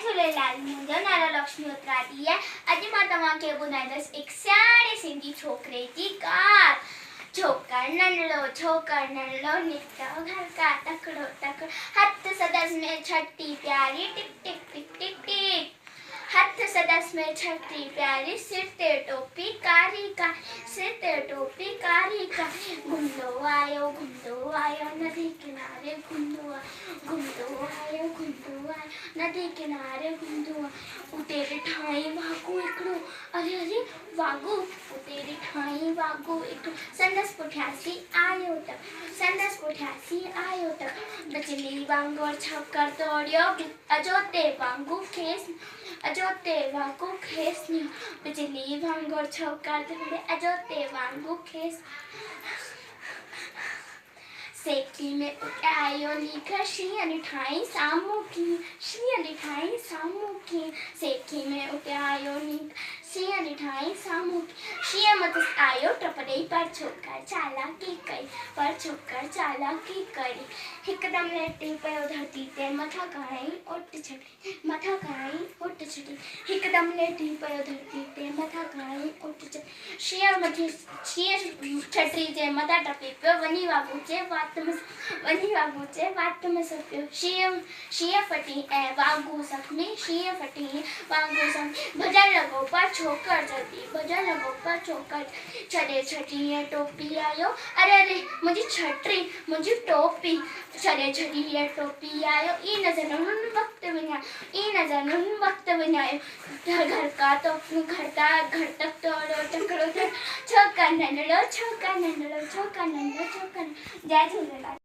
झूलेलाल। मुंहिंजो नालो लक्ष्मी उतरादी है। अॼु मां तव्हांखे ॿुधाईंदसि हिकु सियाणे सिंधी छोकिरे जी ॻाल्हि। छोकर नंढड़ो निकितो घर का तकड़ो तकड़ो, हथ सदस में छठी प्यारी टिक टिक टिक टिक टिक। हथ सदस में छठी प्यारी, सिर ते टोपी कारी का, सिर ते टोपी कारी का। घुमंदो आयो नदी किनारे, घुमंदो आयो नदी किनारे घुमंदो आयो। उते ॾिठाई वागू हिकिड़ो, अरे अरे वागू, उते ॾिठाई वागू हिकिड़ो। संदसि पुठियासी आयो त बिजली वांगुरु छकर दौड़ियो, अजोते वांगुरु खेसि नियो। बिजली वांगुरु छकर दौड़ियो, अजोते वांगुरु खेसि। सेकी में उठायो लीकर, शींहं ॾिठाई साम्हूं कीअं, सेकी में उठायो लीकर, शींहं ॾिठाई साम्हूं। शींहं मथसि आयो टप ॾेई, पर छोकर चालाकी कई। हिकदमि लेटी पियो धरती ते, मथां खणाई उठ छॾी। हिकदमि लेटी पियो धरती ते, मथां खणाई उठ छॾी। शींहं छटरी जे मथां टपी पियो, वञी वागू जे वात में सुपियो। शींहं फटी ऐं वागू ज़ख़्मी, भॼण लॻो पर छोकर छॾे छॾी टोपी आयो। अरे अरे मुंहिंजी छटरी, मुंहिंजी टोपी, छॾे छॾी टोपी आयो। ई नज़र उन वक़्त विञायो, घर तक तोड़ो टकरो। छोकर नंढड़ो। जय झूलेलाल।